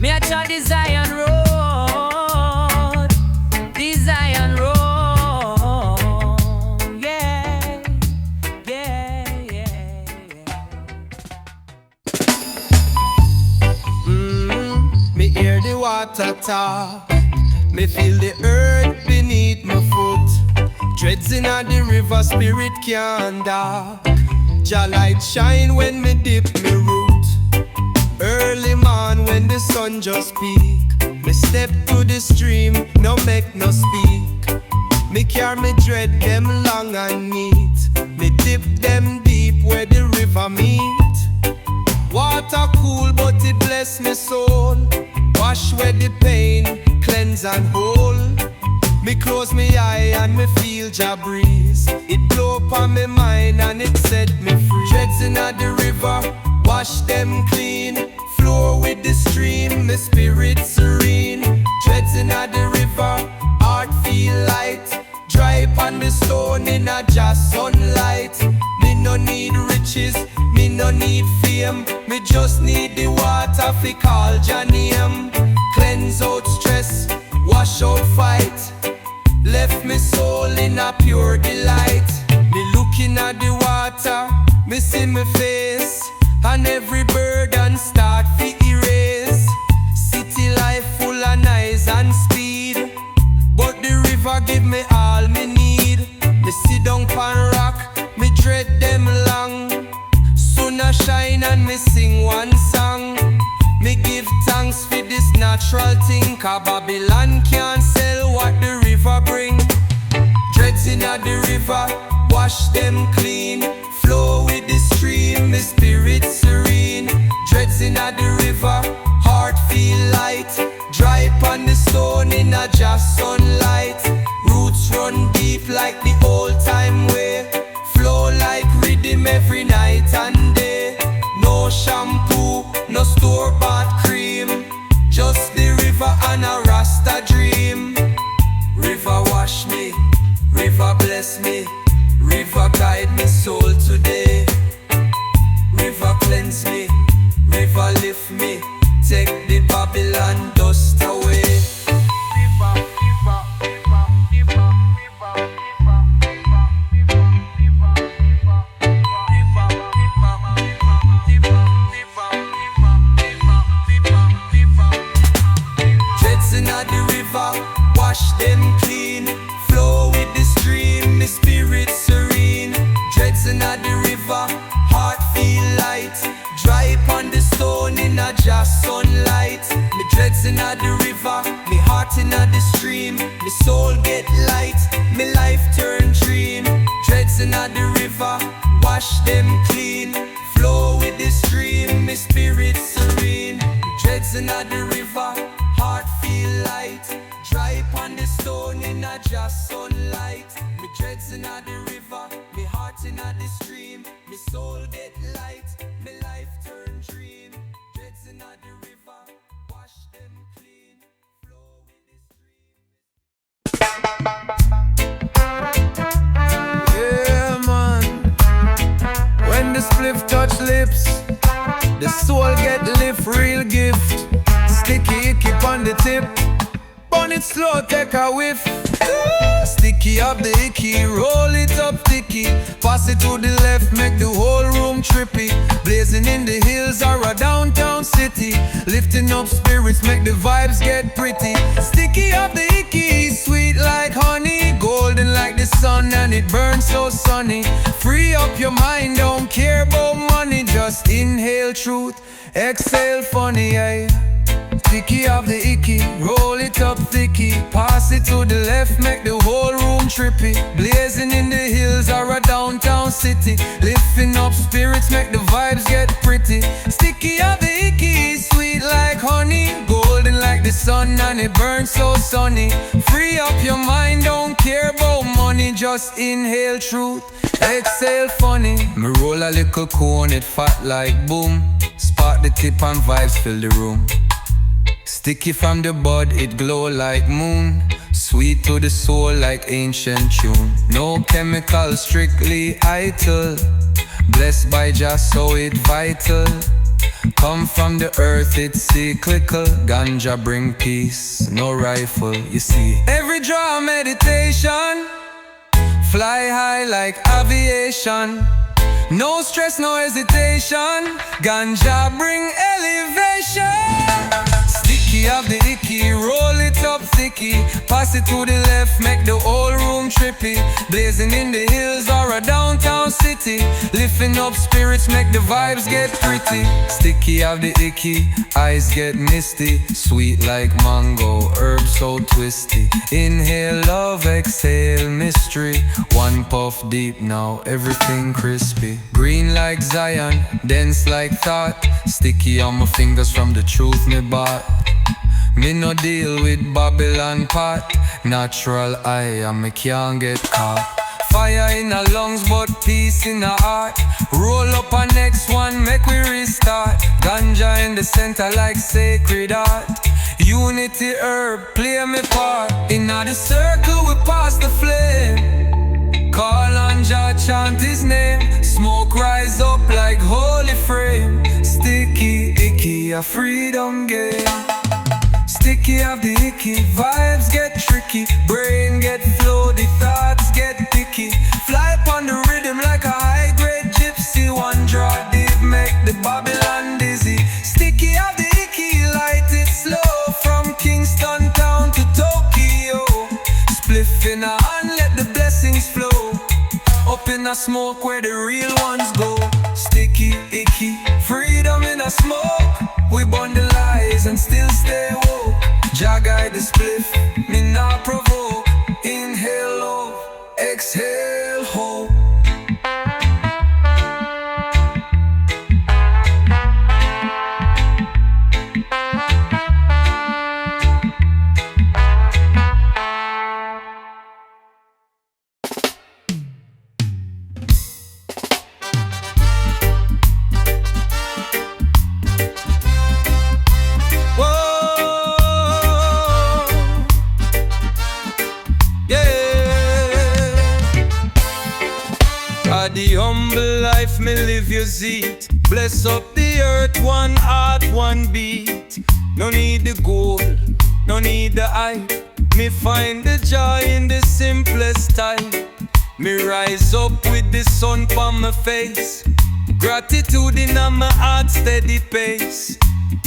Me a try the Zion road, the Zion road. Yeah, yeah, yeah, yeah. Me hear the water talk. Me feel the earth beneath my foot. Treads in the river, spirit can't dark. Jah light shine when me dip me root. Early morn when the sun just peak. Me step to the stream, no make no speak. Me carry me dread them long and neat. Me dip them deep where the river meet. Water cool but it bless me soul. Wash away the pain, cleanse and whole. Me close me eye and me feel Jah breeze. It blow upon me mind and it set me free. Treads in the river, wash them clean. Flow with the stream, me spirit serene. Treads in the river, heart feel light. Dry upon the stone in a Jah sunlight. Me no need riches, me no need fame. Me just need the water fi call Jah name. Cleanse out stress, wash out fight. Left me soul in a pure delight. Me looking at the water, me see me face. And every burden start fi erase. City life full of noise and speed, but the river give me all me need. Me sit down pan rock, me dread them long. Sun a shine and me sing one song. Me give thanks for this natural thing, 'cause Babylon can't sell what the river bring. Dreads in the river, wash them clean. Flow with the stream, me spirit serene. Dreads in the river, heart feel light. Dry upon the stone in a Jah sunlight. Roots run deep like the old time way. Flow like rhythm every night and day. No shampoo, no store-bought cream. Just the river and a Rasta dream. River wash me, river bless me. River guide me soul today. River cleanse me, river lift me. Take the Babylon dust away. River, river, river, river, river, Treads in the river, wash them clean. Flow with the stream, me spirit serene. Dreads in the river, heart feel light. Dry upon the stone in a Jah sunlight. Me dreads in the river, me heart in the stream. Me soul get light, me life turn dream. Dreads in the river, wash them clean. Flow with the stream, me spirit serene. Dreads in the river, heart feel light. Dry upon the stone in a Jah sunlight. Me dreads in the river, me heart in the stream. Me soul get light, me life turn dream. Dreads in the river, wash them clean. Flow with the stream. Yeah, man. When the spliff touch lips, the soul get lift, real gift. Sticky icky on the tip. Burn it slow, take a whiff. Sticky up the icky, roll it up thicky. Pass it to the left, make the whole room trippy. Blazing in the hills or a downtown city. Lifting up spirits, make the vibes get pretty. Sticky up the icky, sweet like honey. Golden like the sun and it burns so sunny. Free up your mind, don't care about money. Just inhale truth, exhale funny, aye. Sticky of the icky, roll it up thicky. Pass it to the left, make the whole room trippy. Blazing in the hills or a downtown city. Lifting up spirits, make the vibes get pretty. Sticky of the icky, sweet like honey. Golden like the sun and it burns so sunny. Free up your mind, don't care about money. Just inhale truth, exhale funny. Me roll a little cone, it fat like boom. Spark the tip and vibes fill the room. Sticky from the bud, it glow like moon. Sweet to the soul like ancient tune. No chemical, strictly Ital. Blessed by Jah, so it vital. Come from the earth, it's cyclical. Ganja bring peace, no rifle, you see. Every draw meditation, fly high like aviation. No stress, no hesitation. Ganja bring elevation. Sticky of the icky, roll it up thicky. Pass it to the left, make the whole room trippy. Blazing in the hills or a downtown city. Lifting up spirits, make the vibes get pretty. Sticky of the icky, eyes get misty. Sweet like mango, herb so twisty. Inhale love, exhale mystery. One puff deep now, everything crispy. Green like Zion, dense like thought. Sticky on my fingers from the truth me bought. Me no deal with Babylon pot. Natural eye and me can't get caught. Fire in the lungs but peace in the heart. Roll up a next one, make we restart. Ganja in the center like sacred art. Unity herb, play me part. In the circle we pass the flame. Call on Jah, chant his name. Smoke rise up like holy frame. Sticky, icky, a freedom game. Sticky of the icky, vibes get tricky. Brain get floaty, thoughts get picky. Fly upon the rhythm like a high-grade gypsy. One draw deep, make the Babylon dizzy. Sticky of the icky, light it slow. From Kingston town to Tokyo. Spliff in a hand, let the blessings flow. Up in a smoke where the real ones go. Sticky, icky, freedom in a smoke. We burn the lies and still stay woke. Jah guide the spliff, me not provoke. Inhale love, exhale hope. The humble life me live, you see it. Bless up the earth, one heart, one beat. No need the gold, no need the hype. Me find the joy in the simplest type. Me rise up with the sun on my face. Gratitude in my heart, steady pace.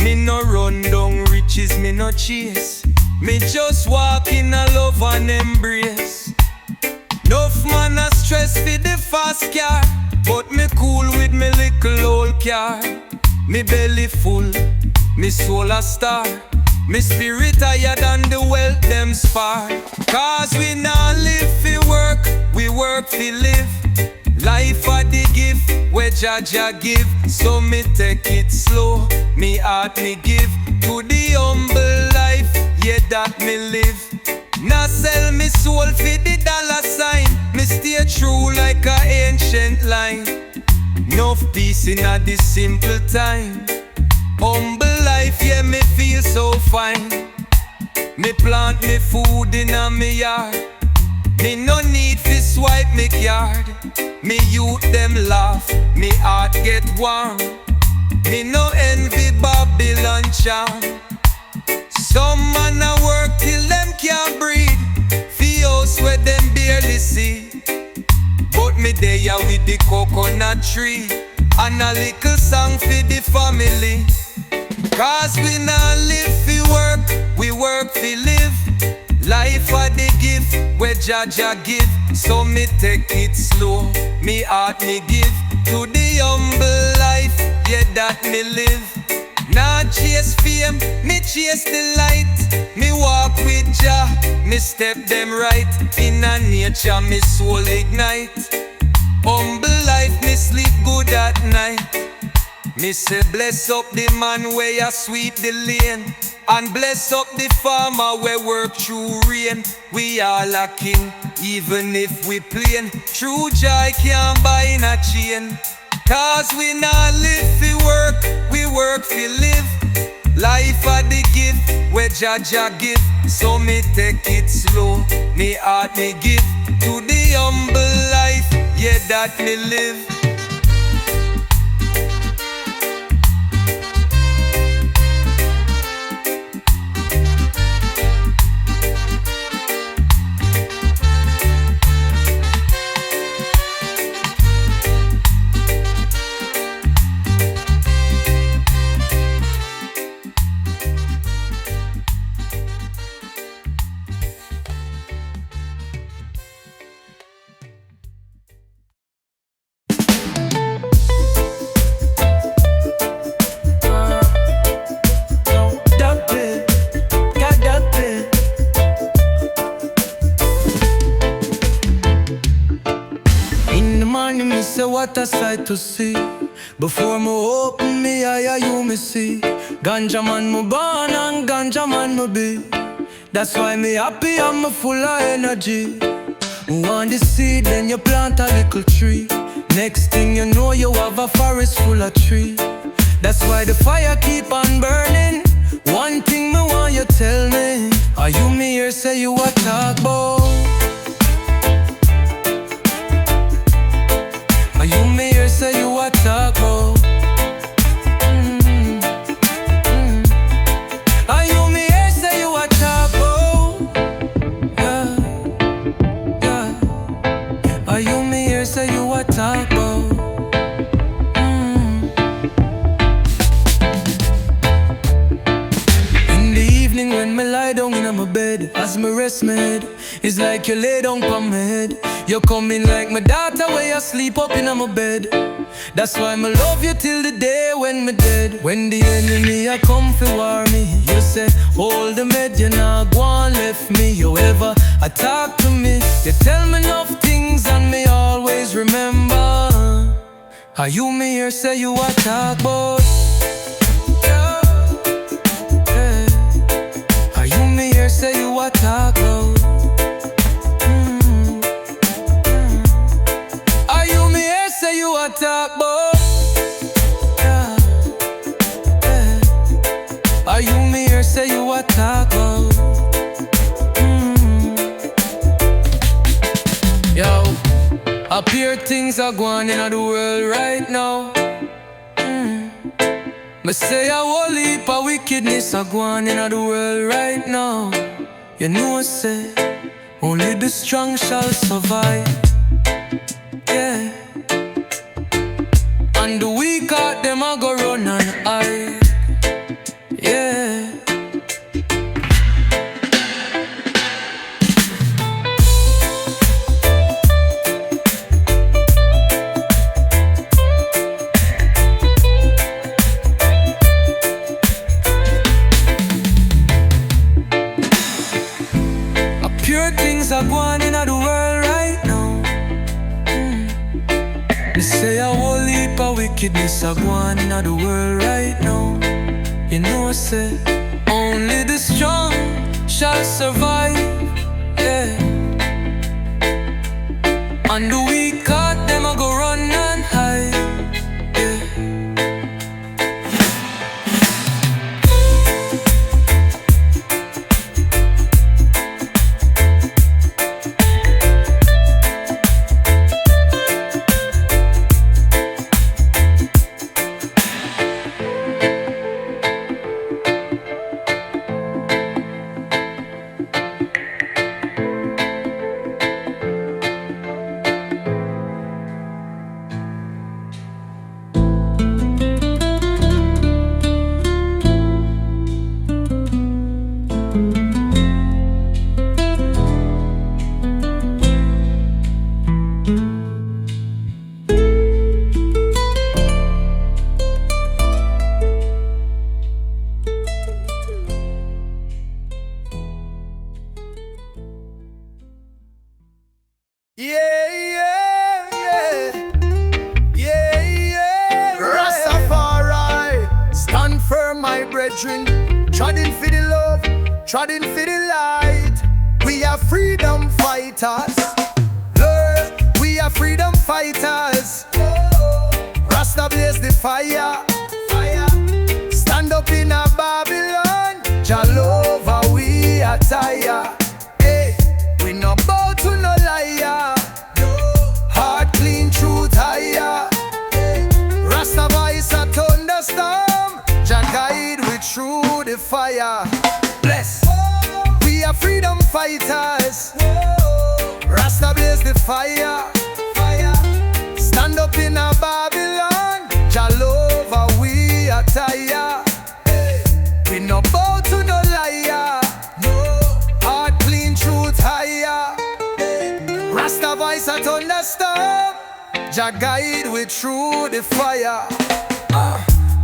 Me no run down riches, me no chase. Me just walk in a love and embrace. Enough man a stress for the fast car, but me cool with me little old car. Me belly full, me soul a star. Me spirit higher than the wealth them spar. Cause we not live for work, we work for live. Life a the gift where Jah give. So me take it slow, me heart me give. To the humble life, yeah that me live. Now sell me soul for the dollar sign. Me stay true like a ancient line. Enough peace in a this simple time. Humble life, yeah me feel so fine. Me plant me food in a me yard. Me no need fi swipe me card. Me youth them laugh, me heart get warm. Me no envy Babylon charm. Some man a work till them can't breathe. Fi house where them barely see. But me there with the coconut tree. And a little song for the family. Cause we not live fi work, we work fi live. Life a the gift where Jah give. So me take it slow, me heart me give. To the humble life, yeah that me live. Not chase fame, me chase the light. Me walk with Jah, me step them right. In a nature, me soul ignite. Humble life, me sleep good at night. Me say bless up the man where ya sweep the lane. And bless up the farmer where work through rain. We all a king, even if we plain. True joy can't buy in a chain. Cause we not live fi work, we work fi live. Life a the gift where Jah give. So me take it slow, me heart me give. To the humble life, yeah that me live. what a sight to see. Before me open me eye, you me see. Ganja man me born and ganja man me be. That's why me happy and me full of energy. Want the seed, then you plant a little tree. Next thing you know, you have a forest full of tree. That's why the fire keep on burning. One thing me want you tell me. Are you me here say you a talk about? Are you me here say you a talk about? Are you me here say you a talk about? Yeah, yeah. Are you me here say you a talk about? When me lie down in my bed, as me rest my head, it's like you lay down on my head. You come in like my daughter where you sleep up in my bed. That's why me love you till the day when me dead. When the enemy a come for war me, you say, hold the med, you not go and left me. You ever talk to me, you tell me enough things and me always remember. Are you me here say you a talk about? Say you a talk about. Are you me here say you a talk about? Yeah, yeah. Are you me here say you a talk about? Yo, appear things are going in the world right now. Me say a whole heap of wickedness a going in the world right now. You know say, only the strong shall survive. Yeah. And the weak out them a go run and hide. Yeah. Things are going in the world right now. Me say a whole heap of wickedness are going in the world right now. You know say, only the strong shall survive. Yeah. And the weak out them a go run and hide. Yeah. Treading for the love, treading for the light. We are freedom fighters. Lord, we are freedom fighters. Rasta blaze the fire. Stand up in a Babylon. Jalova we attire. Hey, we no bow to no liar. Heart clean, truth higher. Rasta voice a thunderstorm. Jah guide we through the fire. Bless. We are freedom fighters. Rasta blaze the fire. Stand up in a Babylon. Jalova we attire. We no bow to no liar. Heart clean, truth higher. Rasta voice a thunderstorm. Jah guide we through the fire.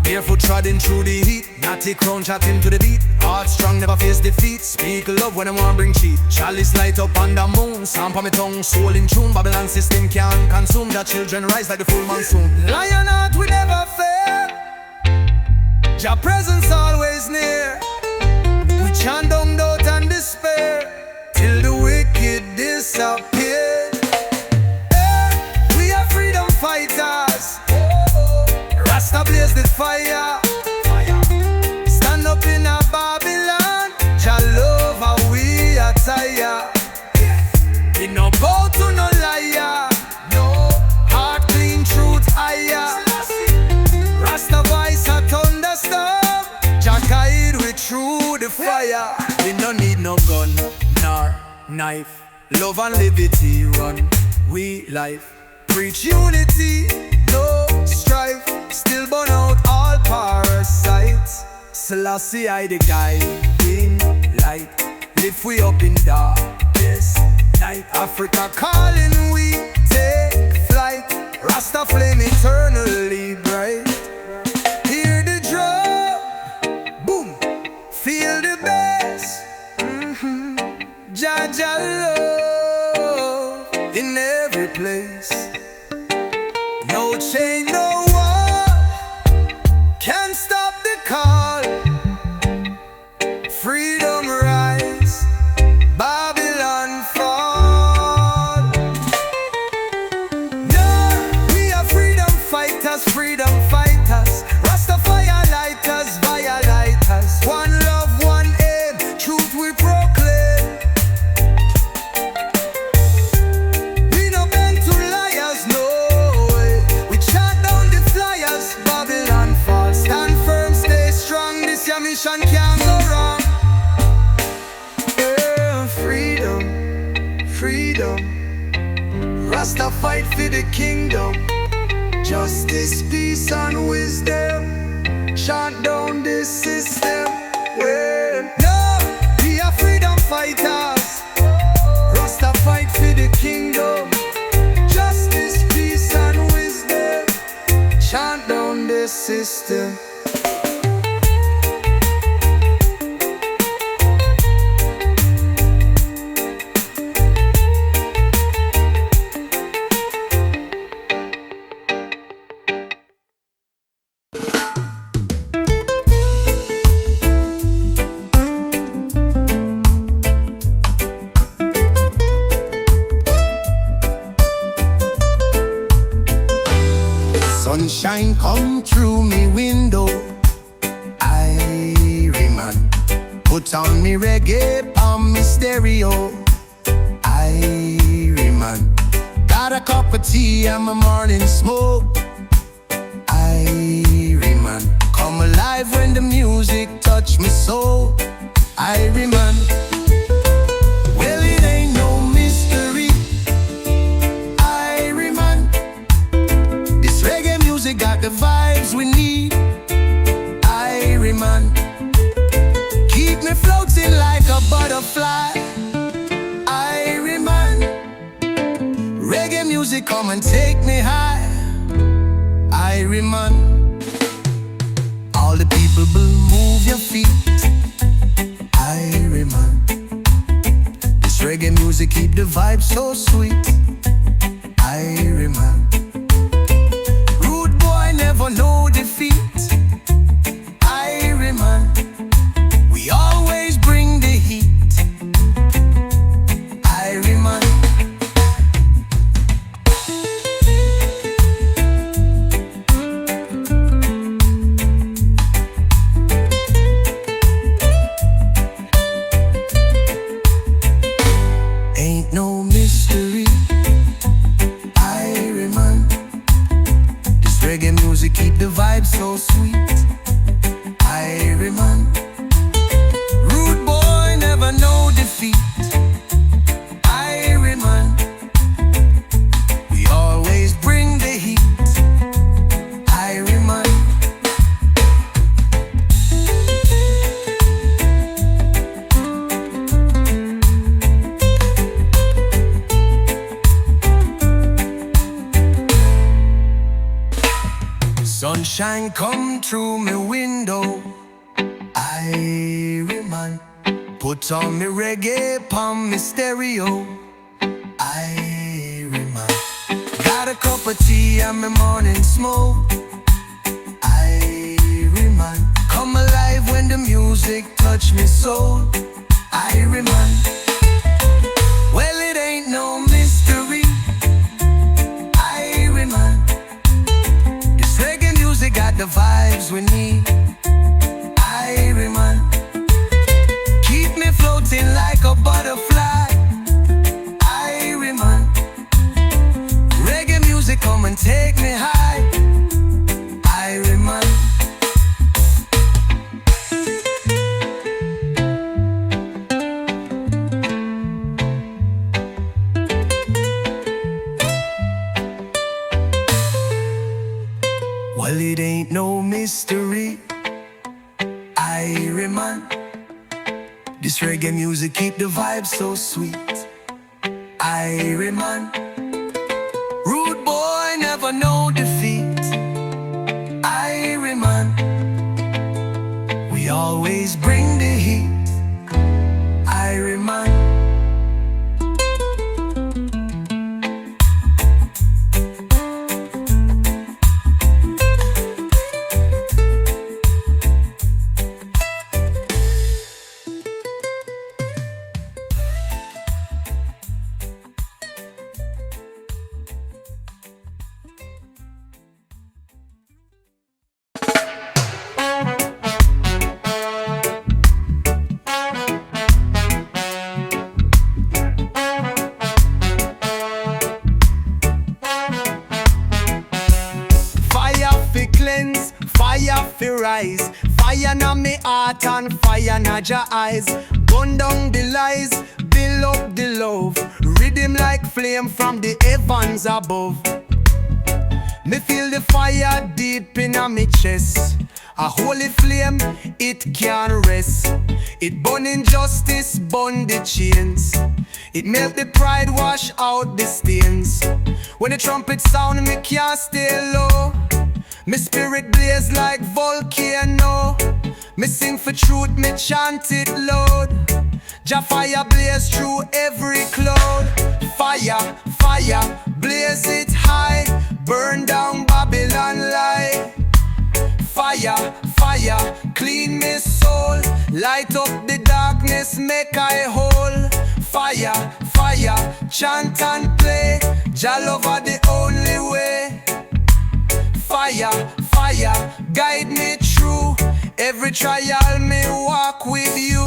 Barefoot treading through the heat, natty crown chatting to the beat. Heart strong, never face defeat. Speak love when I want bring cheat. Chalice light up on the moon, sound on my tongue, soul in tune. Babylon system can't consume. Your children rise like the full monsoon. Lion heart we never fail. Your presence always near. We chant down doubt and despair till the wicked disappear. We are freedom fighters. Rasta blaze the fire. Stand up in a Babylon. Jah love how we attire. We no bow to no liar. No heart clean, truth higher. Rasta voice a thunderstorm. Jah guide we through the fire. We no need no gun nor knife. Love and liberty run we life. Preach unity, no strife. Still burn out all parasites. Selassie I the guiding light. Lift we up in darkness night. Africa calling we take flight. Rasta flame eternally bright. Hear the drum, boom. Feel the bass. Jah Jah love in every place. No chain, no wall can stop the call. Freedom rise, Babylon fall. No, we are freedom fighters, freedom fighters. Rastafari lighters, violators. One love, one aim, truth we proclaim. We no bend to liars, no. We chant down the flyers, Babylon fall. Stand firm, stay strong, this your mission can't go wrong. Freedom, freedom. Rasta fight for the kingdom. Justice, peace and wisdom. Chant down this system. Well, no, we are freedom fighters. Rasta fight for the kingdom. Justice, peace and wisdom. Chant down this system. Sunshine come through me window. Irie man, put on me reggae on me stereo. Irie man, got a cup of tea and my morning smoke. Irie man, come alive when the music touch me soul. Irie man, well it ain't no mystery. Irie man, this reggae music got the vibes we need. Irie man, keep me floating like a butterfly. Irie man, reggae music come and take me high. Irie man, all the people move your feet. Irie man, this reggae music keep the vibe so sweet. Irie man, rude boy never know defeat. Irie man, we always bring the heat. Irie man, ain't no mystery. Sunshine come through my window. Irie man, put on me reggae pon me stereo. Irie man, got a cup of tea and my morning smoke. Irie man, come alive when the music touch me soul. Irie man, well it ain't no mystery. Irie man, this reggae music got the vibes we need. Irie man, keep me floating like a butterfly. Irie man, reggae music come and take me high. Irie man. Well, it ain't no mystery. Irie man, this reggae music keep the vibe so sweet. Irie man, rude boy never know defeat. Irie man, we always bring the heat. Irie man. Fire fi rise, fire na me heart and fire na your eyes. Burn down the lies, build up the love. Rhythm like flame from the heavens above. Me feel the fire deep in a me chest. A holy flame, it can't rest. It burn injustice, burn the chains. It melt the pride, wash out the stains. When the trumpet sound, me can't stay low. Me spirit blaze like volcano. Me sing for truth, me chant it loud. Jah fire blaze through every cloud. Fire, fire, blaze it high. Burn down Babylon lie. Fire, fire, clean me soul. Light up the darkness, make I whole. Fire, fire, chant and play. Jah love are the only way. Fire, fire, guide me through every trial, me walk with you.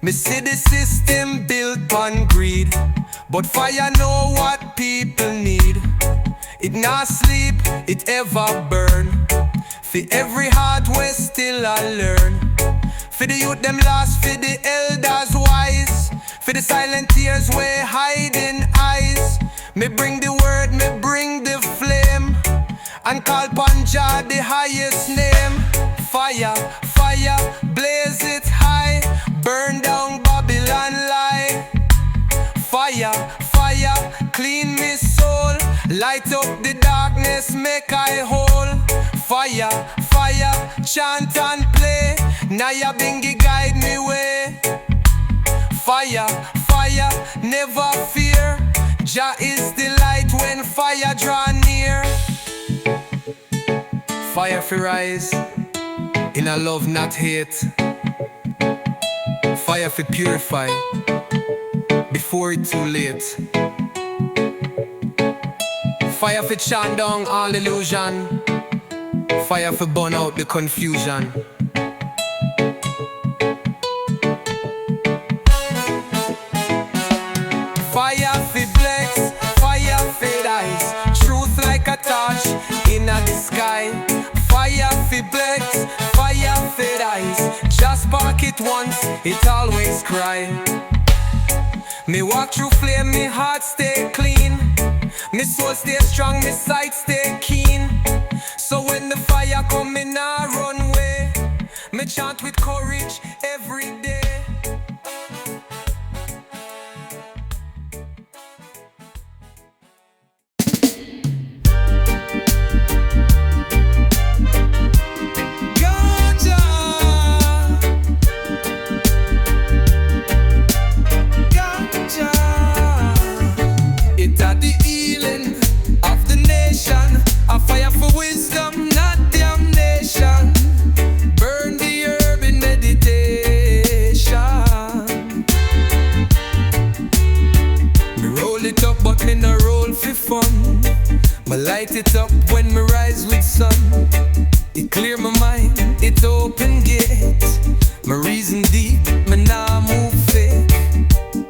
Me see the system built on greed, but fire know what people need. It not sleep, it ever burn. For every heart we still a learn. For the youth them lost, for the elders wise. For the silent tears we hide in eyes. Me bring the word, me bring the flame, and call Ganja the highest name. Fire, fire, blaze it high. Burn down Babylon lie. Fire, fire, clean me soul. Light up the darkness, make I whole. Fire, fire, chant and play. Naya Bingi guide me way. Fire, fire, never fear. Jah is the light when fire draw near. Fire fi rise, in a love not hate. Fire fi purify, before it's too late. Fire fi chant down all illusion. Fire for burn out the confusion. Fire for flex, fire for eyes. Truth like a torch in the sky. Fire for flex, fire for eyes. Just spark it once, it always cry. Me walk through flame, me heart stay clean. Me soul stay strong, me sight stay keen. So when the fire come in, I run away. chant with courage every day. Ganja, ganja, it had the healing of the nation, a fire for wisdom, not damnation. Burn the herb in meditation. Me roll it up, but me no roll for fun. Me light it up when me rise with sun. It clear my mind, it open gate. My reason deep, me nah move fake.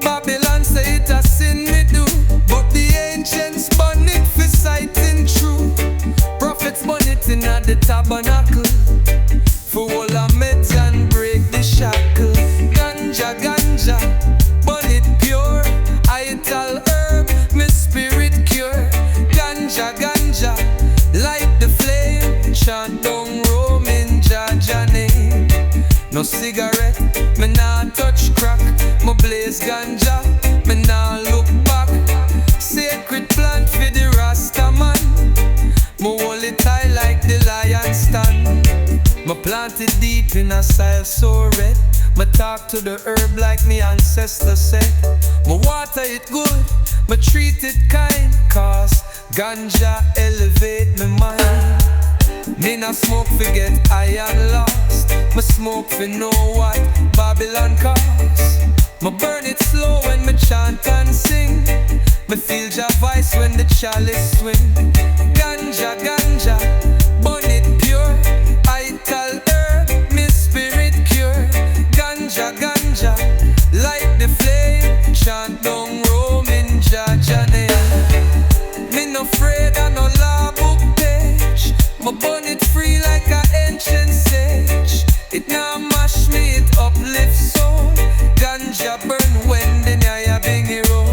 Babylon say it a sin me do, but the ancients burn it for sighting true. Prophets burn it in at the tabernacle, for all our meds and break the shackle. Ganja, ganja, burn it pure. Ital herb, me spirit cure. Ganja, ganja, light the flame. Chant down Roman Jaja name. No cigarette, me nah touch crack. Me blaze ganja, me nah look back. Sacred plant for the Rasta man. Me hold it high like the lion stand. Me plant it deep in a soil so red. Me talk to the herb like me ancestors said. Me water it good, me treat it kind, cause ganja elevate me mind. Me nah smoke forget I am lost. Me smoke for know what Babylon cost. Me burn it slow when me chant and sing. Me feel your voice when the chalice swing. Ganja, ganja, burn it pure. Ital herb, me spirit cure. Ganja, ganja, light the flame. Chant down Roman Jaja name. Me no afraid of no law book page. Me burn it free like a ancient sage. It now mash me, it uplift soul. Ganja burn when the nyaya bingy roll.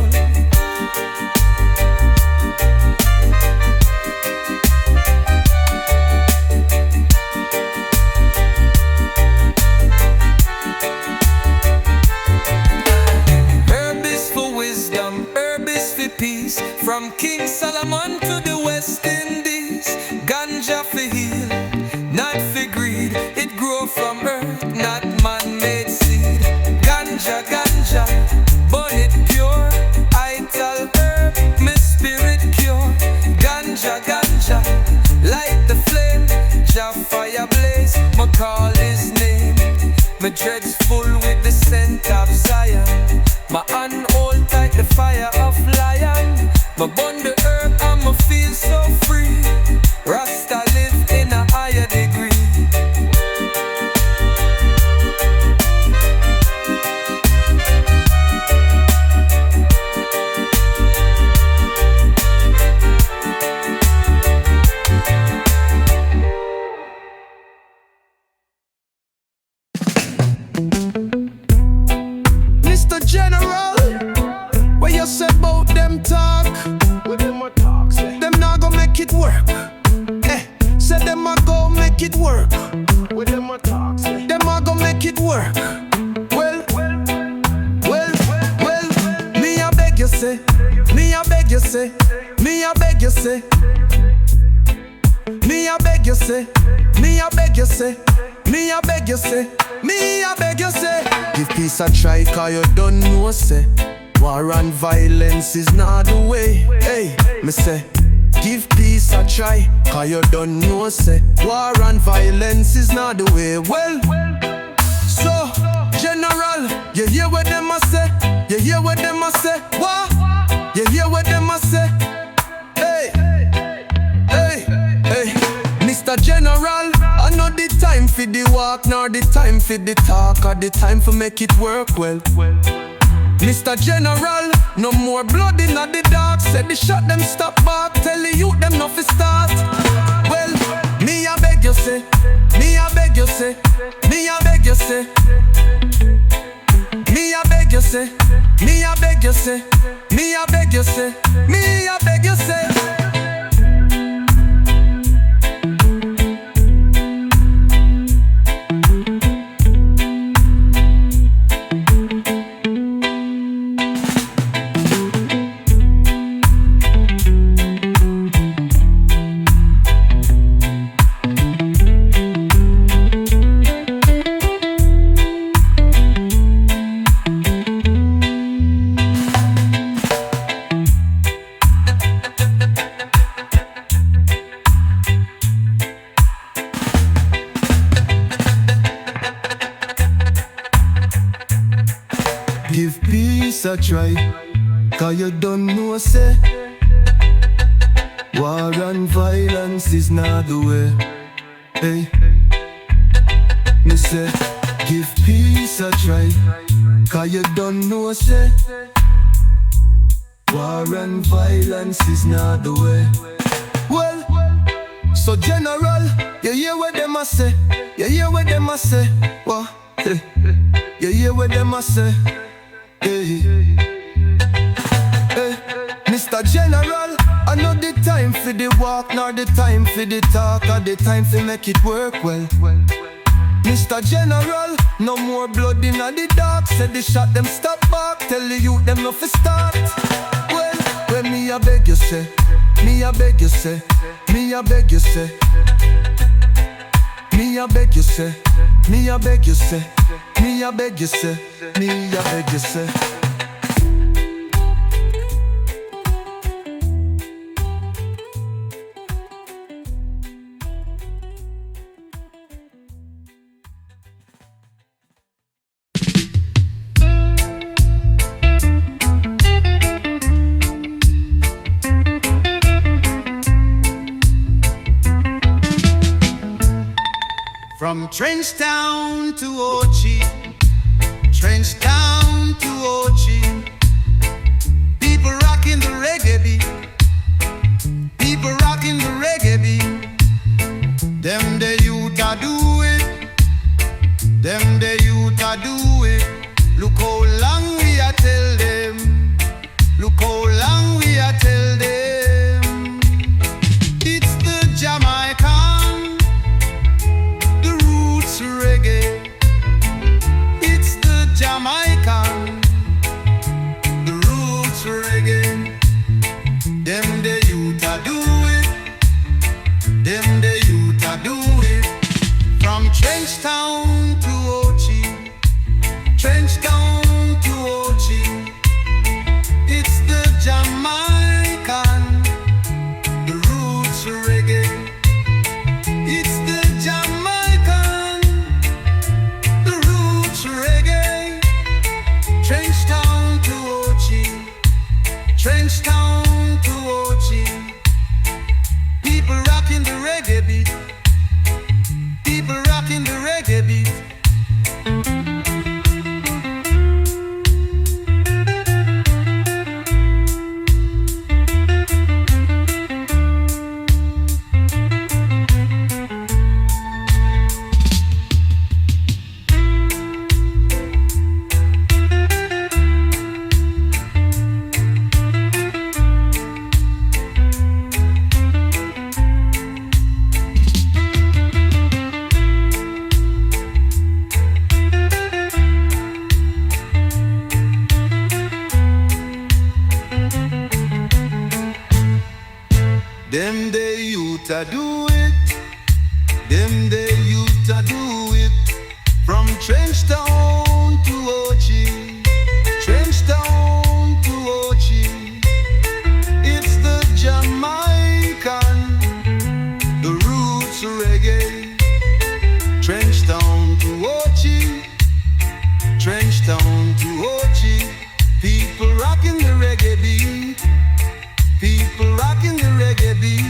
Herb is for wisdom, herb is for peace. From King Solomon to the West Indies. Ganja for heal, not for greed. It grow from earth, not man-made seed. Ganja, ganja, burn it pure. Ital herb, me spirit cure. Ganja, ganja, light the flame. Jah fire blaze, me call his name. My dreads full with the scent of Zion. My hand hold tight the fire of lion. My burn the herb and me feel so free. Rasta live in a higher degree. Mr. General, what you say about them talk? What them a talk say? Them not gonna make it work. Say them a go make it work. What them a talk say? Them a go make it work. Well, me a beg you say, me a beg you say, me a beg you say, me a beg you say, me a beg you say, me a beg you say, me a beg you say. Give peace a try, cause you don't know say war and violence is not the way. Hey, me say, give peace a try, cause you don't know say war and violence is not the way. Well, so, General, you hear what them a say? You hear what them a say? What? You hear what them a say? Hey, hey, hey, Mr. General, I know the time for the walk, nor the time for the talk, or the time for make it work well. Mr. General, no more blood in the dark. Said the shot them stop back. Tell the youth them not fi start. Well, me a beg you say, me a beg you say, me a beg you say, me a beg you say, me a beg you say, me a beg you say, me a beg you say. Give peace a try, 'cause you don't know say war and violence is not the way. Hey, me say give peace a try, 'cause you don't know say war and violence is not the way. Well, so general, you hear what them a say, you hear what them a say. What? Hey. You hear what them a say. Hey. Hey. Mr. General, I know the time for the walk, nor the time for the talk, or the time for make it work well. Mr. General, no more blood in the dark. Said the shot them stop back. Tell the youth them not fi start. Well, when me I beg you say, me I beg you say, me I beg you say, me I beg you say, me I beg you say, me I beg you say, me I beg you say. From Trenchtown to Ochi, Trenchtown to Ochi, people rocking the reggae beat, people rocking the reggae beat. Them the youth a do it, them the youth a do it. Look how long we a tell them, look how long we a tell them. It's the Jamaican, the roots reggae. It's the Jamaican, the roots reggae. Them the youth a do it, them the youth a do it. From Trenchtown to Ochi, Trenchtown to Ochi. It's the Jamaican, the roots reggae. It's the Jamaican, the roots reggae. Trenchtown to Ochi, Trenchtown to Ochi. People rocking the reggae beat, people rocking the reggae beat. Them the youth a do it, them the youth a do it. From Trenchtown to Ochi, Trenchtown to Ochi. It's the Jamaican, the roots reggae. Trenchtown to Ochi, Trenchtown to Ochi. People rocking the reggae beat, people rocking the reggae beat.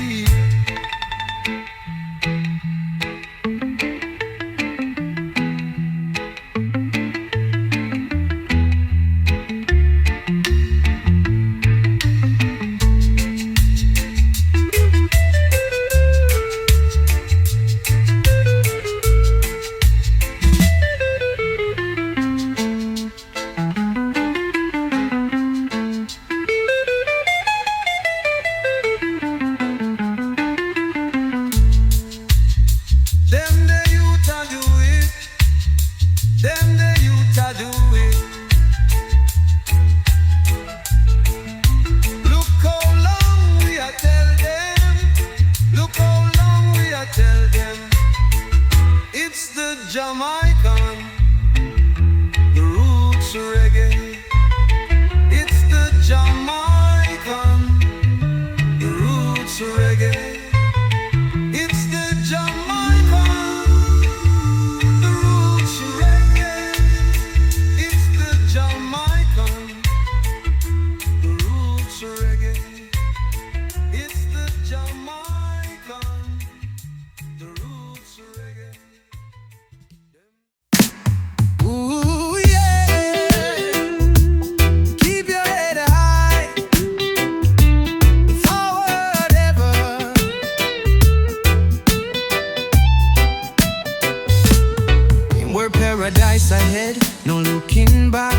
looking back.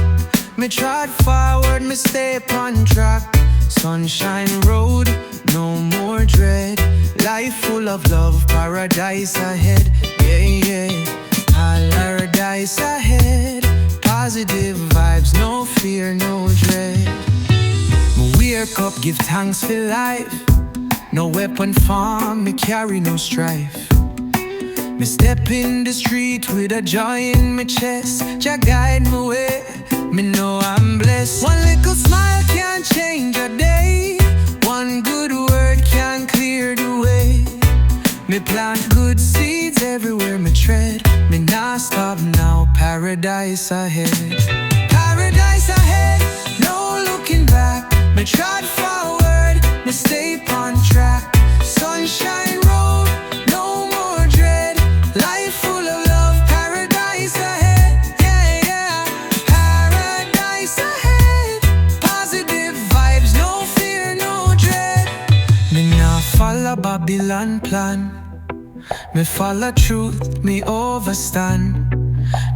Me trod forward, me stay on track. Sunshine road, no more dread. Life full of love, paradise ahead. Yeah, yeah, paradise ahead. Positive vibes, no fear, no dread. Me wake up, give thanks for life. No weapon form, me carry no strife. Me step in the street with a joy in my chest. Jah guide my way, me know I'm blessed. One little smile can change a day. One good word can clear the way. Me plant good seeds everywhere me tread. Me not stop now, paradise ahead. Paradise ahead, no looking back. Me trod forward, me stay on track. Sunshine road, no more dread. Life full of love, paradise ahead. Yeah, yeah, paradise ahead. Positive vibes, no fear, no dread. Me nah follow Babylon plan. Me follow truth, me overstand.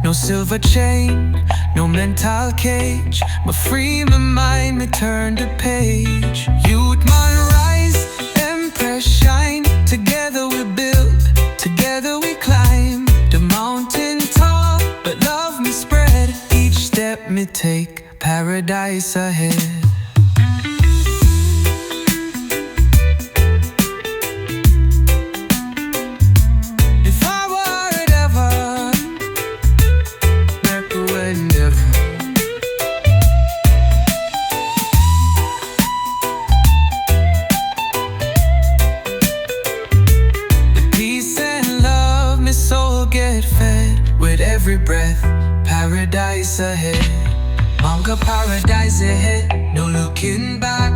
No silver chain, no mental cage. Me free my mind, me turn the page. Youth man rise, empress shine. Together we build, together we climb. The mountain top, but love me spread. Each step me take, paradise ahead. Every breath, paradise ahead. Manga paradise ahead, no looking back.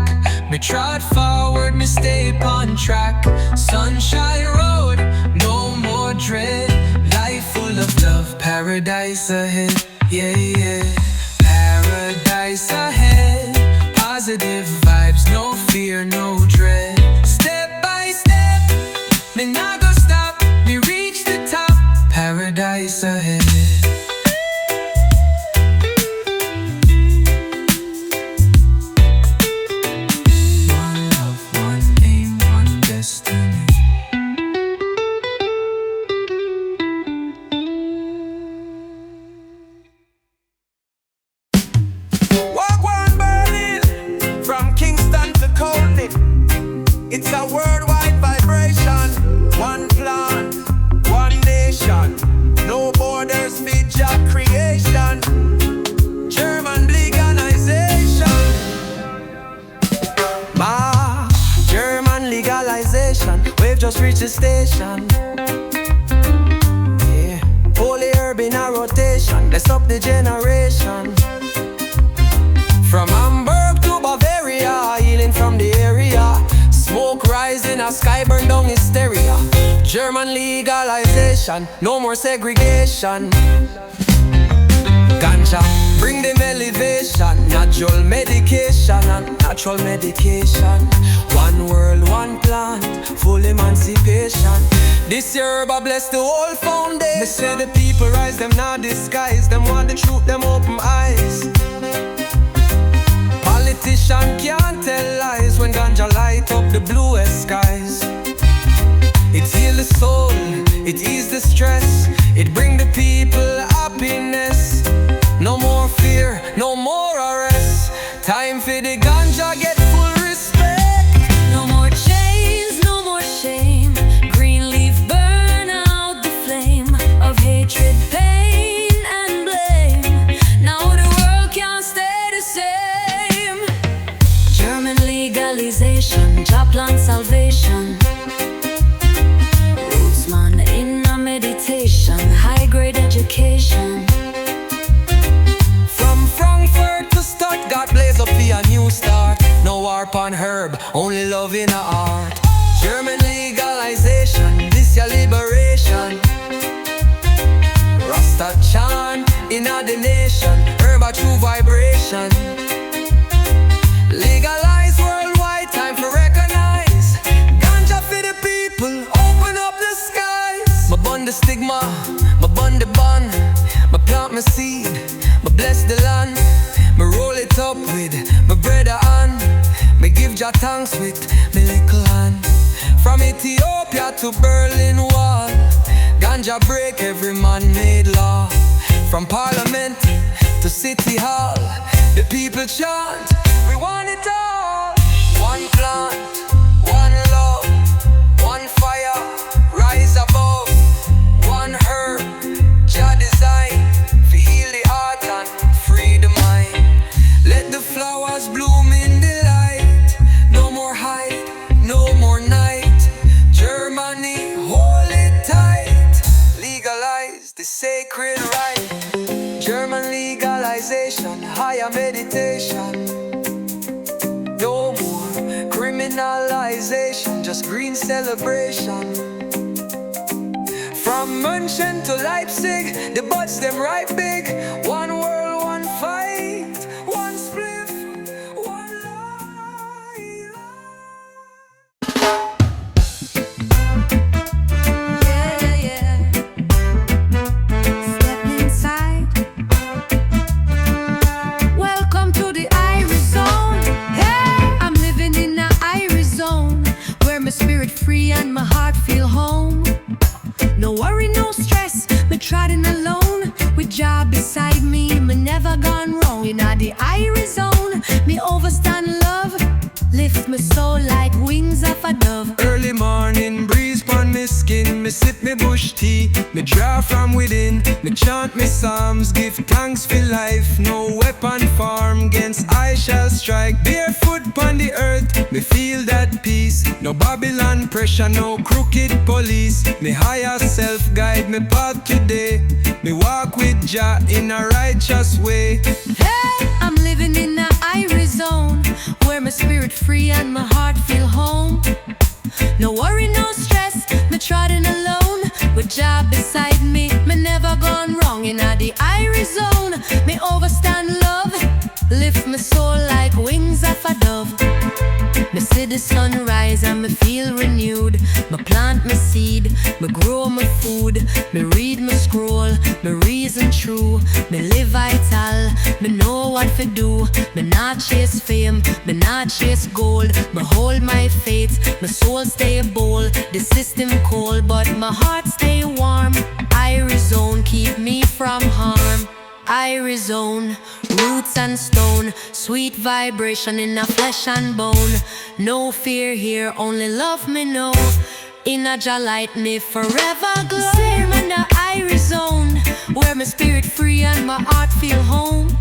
Me trod forward, me stay on track. Sunshine road, no more dread. Life full of love, paradise ahead. Yeah, yeah, paradise ahead. Positive vibes, no fear, no dread. Step by step, me not go stop. Me reach the top, paradise ahead. It's a worldwide vibration. One plan, one nation. No borders, fit job creation. German legalization. Ma, German legalization. We've just reached the station. Yeah, holy herb in a rotation. Let's up the generation. From Hamburg to Bavaria, healing from the area. Smoke rising, a sky burn down hysteria. German legalization, no more segregation. Ganja, bring them elevation. Natural medication and natural medication. One world, one plant, full emancipation. This year herb bless the whole foundation. They say the people rise, them not disguise. Them want the truth, them open eyes. Politician can't tell lies when ganja light up the bluest skies. It heal the soul, it ease the stress. It bring the people happiness. No more fear, no more arrest. Time for the ganja get full respect. No more chains, no more shame. Green leaf burn out the flame of hatred, pain and blame. Now the world can't stay the same. German legalization, job plan salvation. Rootsman in a meditation, high grade education. From Frankfurt to Stuttgart, blaze up for a new start. No war on herb, only love in a heart. German legalization, this your liberation. Rasta chant in a the nation, herb a true vibration. Legalize worldwide, time for recognize. Ganja for the people, open up the skies. My bun the stigma, my bun the bun. My plant my seed, my bless the land. Me roll it up with my brother hand. Me give Jah thanks with me little hand. From Ethiopia to Berlin Wall, Ganja break every man-made law. From Parliament to City Hall, the people chant, we want it all. One plant, one love, one fire, rise above. One herb, Jah design, to heal the heart and free the mind. Let the flowers bloom in the light. No more hide, no more night. Germany, hold it tight. Legalize the sacred right. German legalization, higher meditation. No more criminalization, just green celebration. From München to Leipzig, the buds them right big. One world, one fight, one spliff, one life. Yeah, yeah. Step inside. Welcome to the Irie zone. Hey, I'm living in the Irie zone, where my spirit free and my heart feel home. No worry, no stress, me trotting alone. With Jah beside me, me never gone wrong. In the Irie zone, me overstand love. Lift my soul like wings of a dove. Early morning breeze pon me skin. Me sip me bush tea, me draw from within. Me chant me psalms, give thanks for life. No weapon formed against I shall strike. Barefoot pon the earth, me feel that peace. No Babylon pressure, no crooked police. Me higher self guide me path today. Me walk with Jah in a righteous way. Hey, I'm living in the Irie zone, where my spirit free and my heart feel home. No worry, no stress, me trotting alone. With Jah beside me, me never gone wrong. In the Irie zone, me overstand love. Lift my soul like wings of a dove. Me see the sunrise and me feel renewed. Me plant me seed, me grow my food. Me read my scroll, me reason true. Me live Ital, me know what to do. Me not chase fame, me not chase gold. Me hold my faith, my soul stay bold. The system cold, but my heart stay warm. Irie zone keep me from harm. Irie zone, roots and stone, sweet vibration in a flesh and bone. No fear here, only love me know. In a Jah light me forever glow. Same in the Irie zone, where my spirit free and my heart feel home.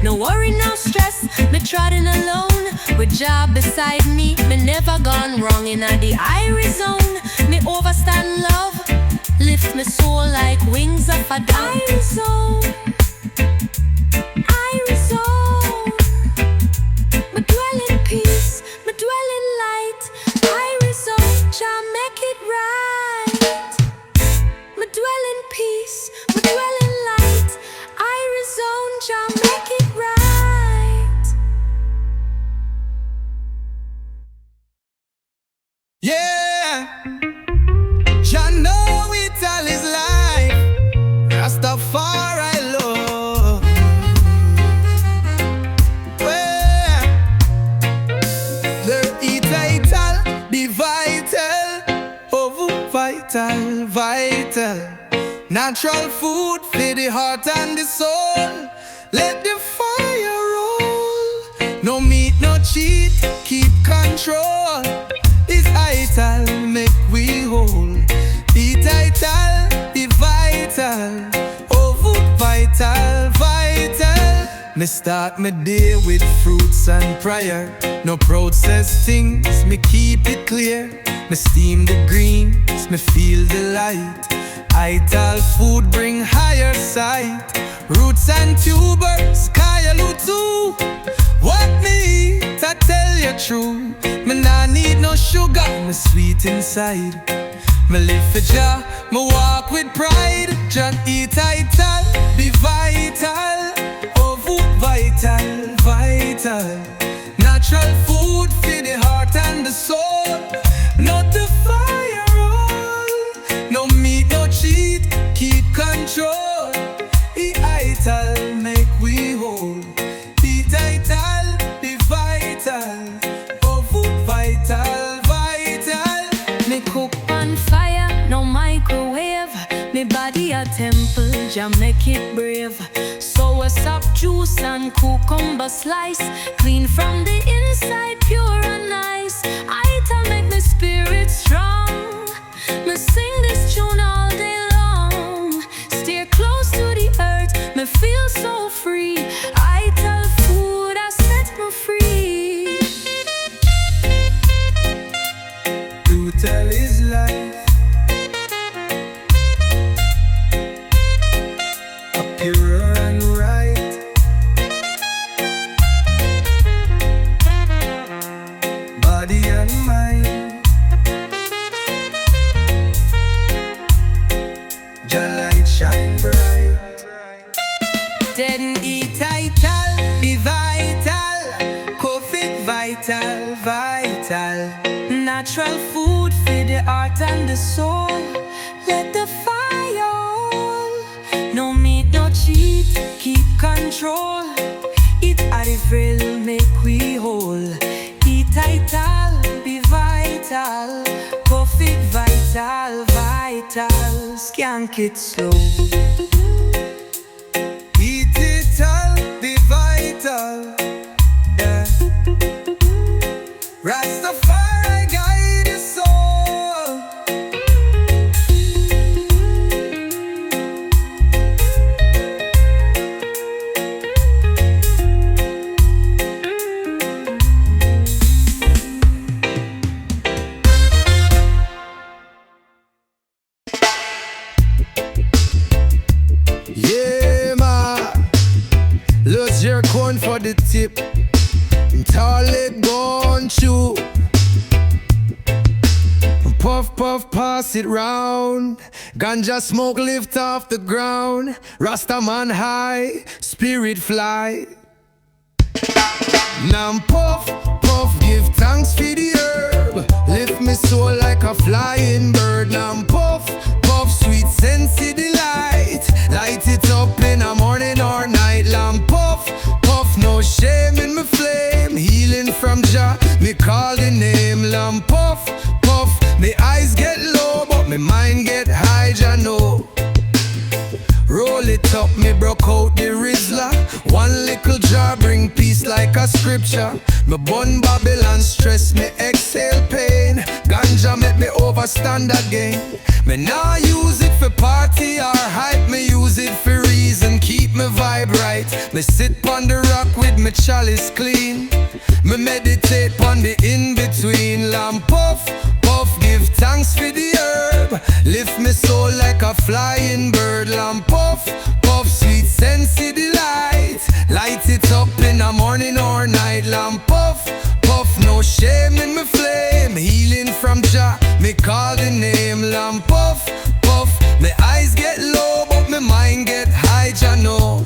No worry, no stress, me trotting alone. With Jah beside me, me never gone wrong. In the Irie zone, me overstand love. Lift my soul like wings of a dove. Irie zone, Irie zone. Me dwell in peace, me dwell in light. Irie zone, Jah make it right. Me dwell in peace, me dwell in light. Irie zone, Jah make it right. Yeah, Jah know Ital is life. Rastafari love. Well, the Ital be vital, oh vital, vital. Natural food for the heart and the soul. Let the fire roll. No meat, no cheat, keep control. It's Ital, make we whole. Eat Ital, be vital. Oh, food vital, vital. Me start my day with fruits and prayer. No processed things, me keep it clear. Me steam the greens, me feel the light. Ital food bring higher sight. Roots and tubers, Kayalu too. What me eat, I tell you true. Me nah need no sugar, me sweet inside. Me live for Jah, me walk with pride. Jah eat Ital, be vital. Oh, food vital, vital. Natural food for the heart and the soul. Not the fire roll. No meat, no cheat, keep control. Ital make Jah make it brave. Sour sap juice and cucumber slice, clean from the inside, pure and nice. Ital make me spirit strong. Me sing this tune all day long. Steer close to the earth, me feel so free. Ital food has set me free. To tell his life, pure and right. Body and mind, Jah light shine bright. Then eat Ital, be vital. Coffee vital, vital. Natural food for the heart and the soul. Let the fire hold. No meat, no cheat, keep control. Eat Irie, make we whole. Eat Ital, be vital. Coffee vital, vital. Skank it slow. Eat it all, be vital. Yeah. Rastafari guide your soul. Yeah, man. Lose your corn for the tip. Tall it gone chew. Puff, puff, pass it round. Ganja smoke lift off the ground. Rasta man high, spirit fly. Now puff, puff, give thanks for the herb. Lift me soul like a flying bird. Now puff, puff, sweet sense delight. Light it up in the morning or night. Lamp puff, puff, no shame in my flame. Healing from Jah, me call the name. Lamp puff, puff, me eyes get low, but me mind get high, Jah know. Roll it up, me broke out the Rizzler. One little jar bring peace like a scripture. Me bun Babylon stress, me exhale pain. Ganja make me overstand again. Me nah use it for party or hype. Me use it for reason, keep me vibe right. Me sit pon the rock with me chalice clean. Me meditate pon the in-between. Lamp puff, puff, give thanks for the herb. Lift me soul like a flying bird. Lamp puff, puff, sweet sense delight. Light it up in the morning or night. Lamp puff, puff, no shame in my flame. Healing from Jah, me call the name. Lamp puff, puff, my eyes get low, but my mind get high, Jah know.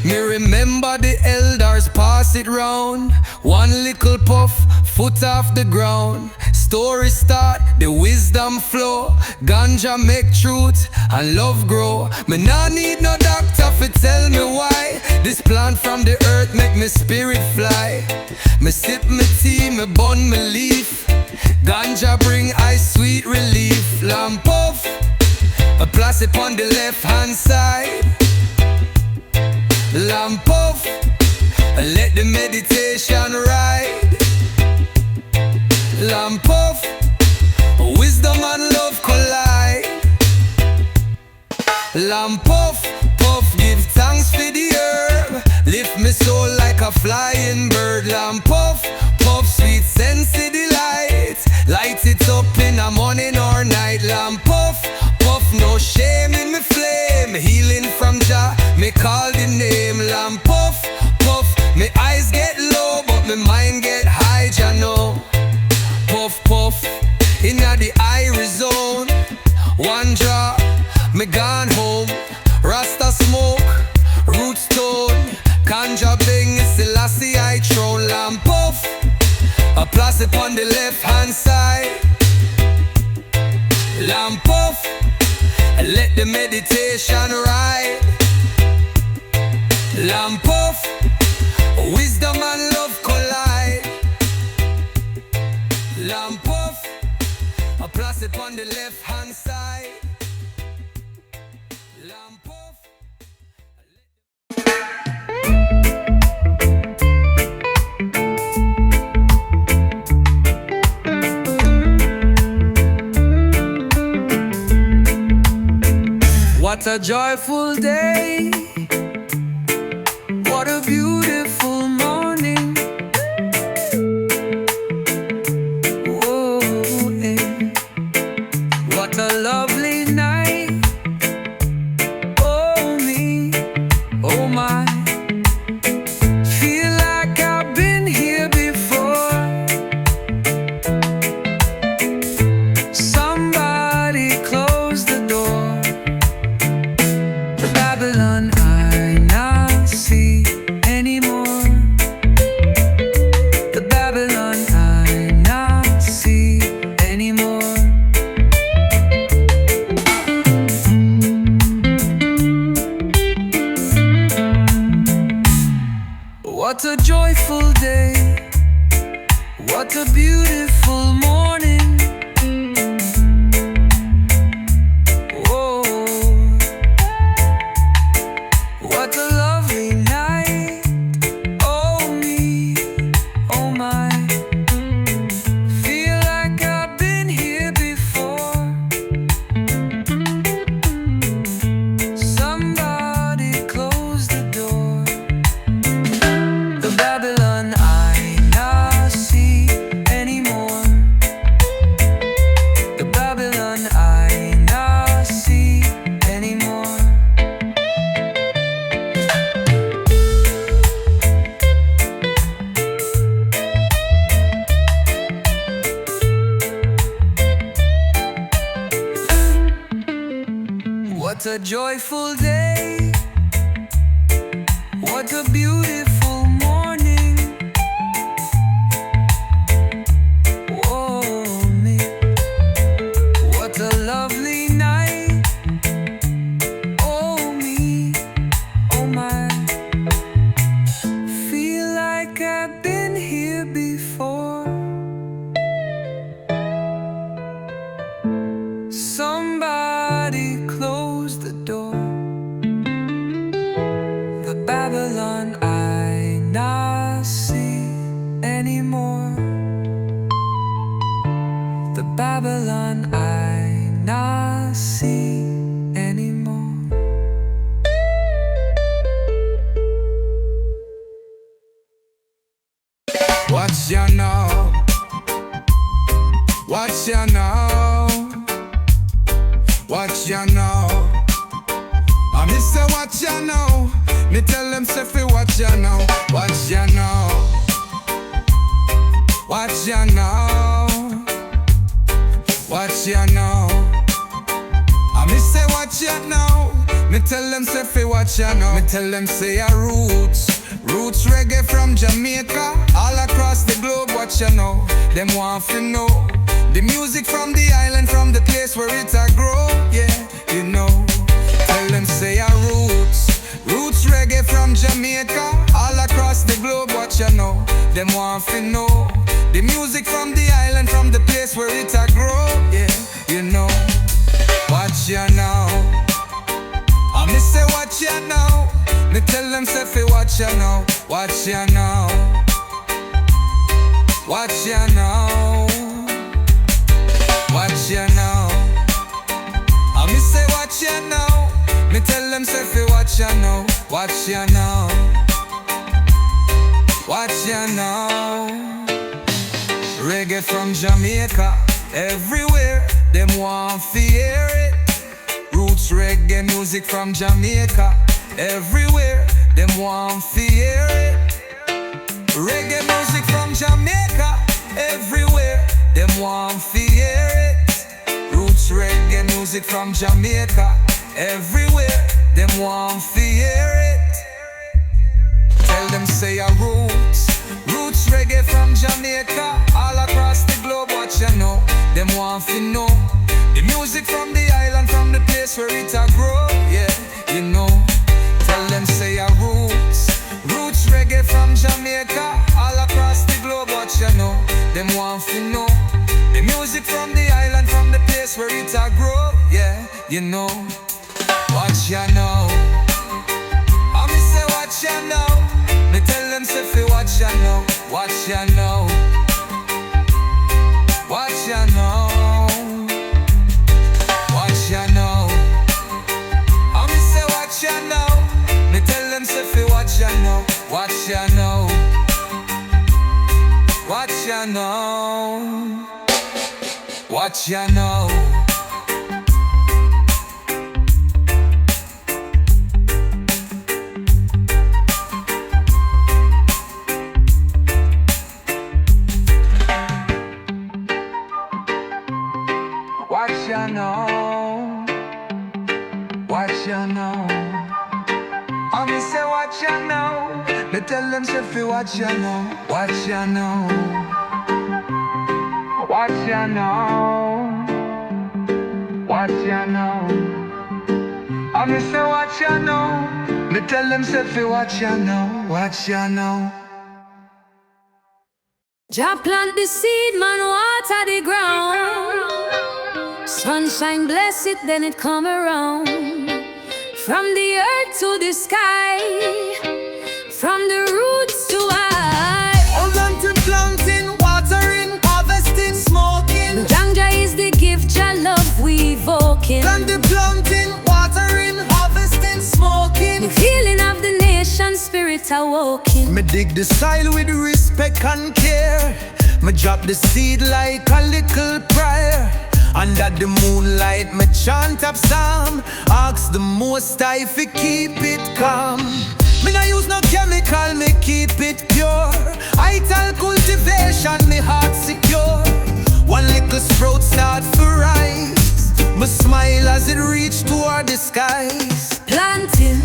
Me remember the elders pass it round. One little puff, foot off the ground. Story start, the wisdom flow. Ganja make truth and love grow. Me nah need no doctor fi tell me why. This plant from the earth make me spirit fly. Me sip me tea, me bun me leaf. Ganja bring ice sweet relief. Lamp puff, a place it on the left hand side. Lamp puff, let the meditation ride. Lamp puff, wisdom and love collide. Lamp puff, puff, give thanks for the herb. Lift me soul like a flying bird. Lamp puff, puff, sweet sense delight. Light it up in the morning or night. Lamp puff, puff, no shame in me flame. Healing from Jah, me call the name. Lamp puff, puff, me eyes get low, but me mind get high, Jah know. Puff, puff, inna the Irie zone. One drop, me gone home. Rasta smoke, root stone. Ganja bang, it's the lassie I throne. Lamp puff, a place upon the left hand side. Lamp puff, let the meditation ride. Lamp puff, wisdom and love collide. Lamp puff, a place upon the left hand side. Lamp puff. What a joyful day. What a beautiful morning. Whoa, eh. What a lovely night. Oh me, oh my. Feel like I've been here before. Somebody close the door. The Babylon I not see anymore. The Babylon I not see anymore. What a joyful day. What a beautiful morning. Whoa. What a lovely night. Oh me, oh my. Feel like I've been here before. Somebody close the door. The Babylon I not see anymore. The Babylon I not see anymore. What a joyful day. What a beautiful morning. Whoa, me. What a lovely night. Oh me, oh my. Feel like I've been here before. Somebody close the door. The Babylon I not see anymore. The Babylon I not see anymore. Watch ya now. Watch ya now. Watch ya now. I me say watch ya now. Me tell them say fi watch ya now. Watch ya now. Watch ya now. Watch ya now. I me say watch ya now. Me tell them say fi watch ya now. Me tell them say ya roots reggae from Jamaica, all across the globe. Watch ya now. Them want fi know the music from the island, from the place where it a grow. Yeah, you know. Tell them say ya roots reggae from Jamaica, all across the globe. Watch ya know. Them want fi know the music from the island, from the place where it a grow. Yeah, you know. Watch ya now. I me say watch ya now. Me tell them say fi watch ya now. Watch ya now. Watch ya now. Watch ya now. I me say watch ya now. Me tell them say fi watch ya now. Watch ya now. Watch ya now. Reggae from Jamaica, everywhere. Them want fi hear it. Roots reggae music from Jamaica, everywhere. Them want fi hear it. Reggae music from Jamaica, everywhere. Them want fi hear it. Roots reggae music from Jamaica, everywhere. Them want fi hear it. Tell them say ya roots reggae from Jamaica, all across the globe. Watch ya know. Them want fi know the music from the island, from the place where it a grow. Yeah, you know. Tell them say ya roots reggae from Jamaica, all across the globe. Watch ya know. Them want fi know the music from the island, from the place where it a grow. Yeah, you know. Watch ya now. I me say watch ya now. Me tell them say fi watch ya now. Watch ya now. Watch ya now. Watch ya now. What you know? What you know? What you know? What you know? What you know? I me say what you know. Me tell them say fi what you know. What you know? What you know? What you know? I me say what you know. Me tell them say fi what you know. What you know? Jah plant the seed, man, water the ground. Sunshine bless it, then it come around. From the earth to the sky, from the roots to high. Planting, watering, harvesting, smoking. Ganja is the gift Jah love we evoking. Planting, watering, harvesting, smoking. The feeling of the nation spirit awoken. Me dig the soil with respect and care. Me drop the seed like a little prayer. Under the moonlight, me chant up psalm. Ask the Most High if he keep it calm. Me no use no chemical, me keep it pure. Ital cultivation, me heart secure. One little sprout start to rise. Me smile as it reach toward the skies. Planting,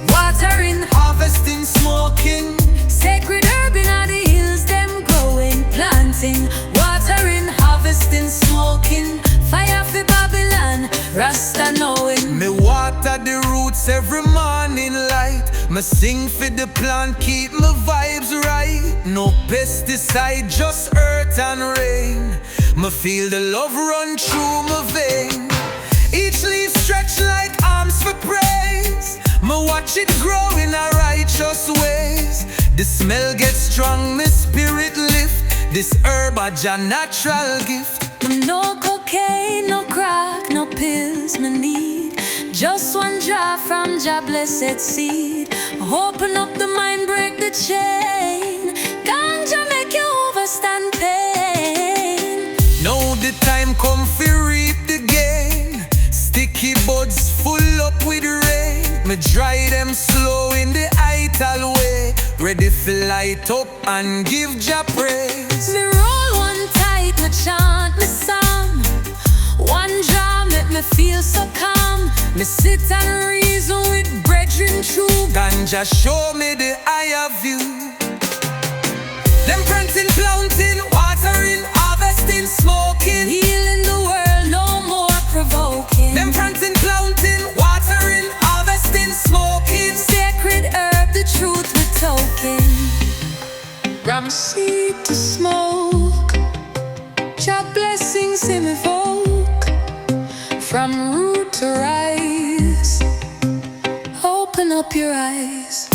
watering, Harvesting, smoking. sacred herb in the hills, them growing. Planting, watering, harvesting, smoking. Fire for Babylon, Rasta knowing. Me water the roots every morning light. Me sing for the plant, keep my vibes right. No pesticide, just earth and rain. Me feel the love run through my vein. Each leaf stretch like arms for praise. Me watch it grow in a righteous ways. The smell gets strong, my spirit lift. This herb a Jah natural gift. No cocaine, no crack, no pills me need. Just one drop from Jah blessed seed. Open up the mind, break the chain. Ganja make you overstand pain. Now the time come for reap the gain. Sticky buds full up with rain. Me dry them slow in the Ital way. Ready for light up and give Jah praise. Me roll one tight, me chant me psalm. One drum make me feel so calm. Me sit and reason with brethren true. Ganja show me the higher view. Them planting, watering, harvesting, smoking. Healing the world, no more provoking. Them planting, watering, harvesting, smoking. Sacred herb, the truth we token. From seed to smoke, Jah blessings him evoke. From root to rise, open up your eyes.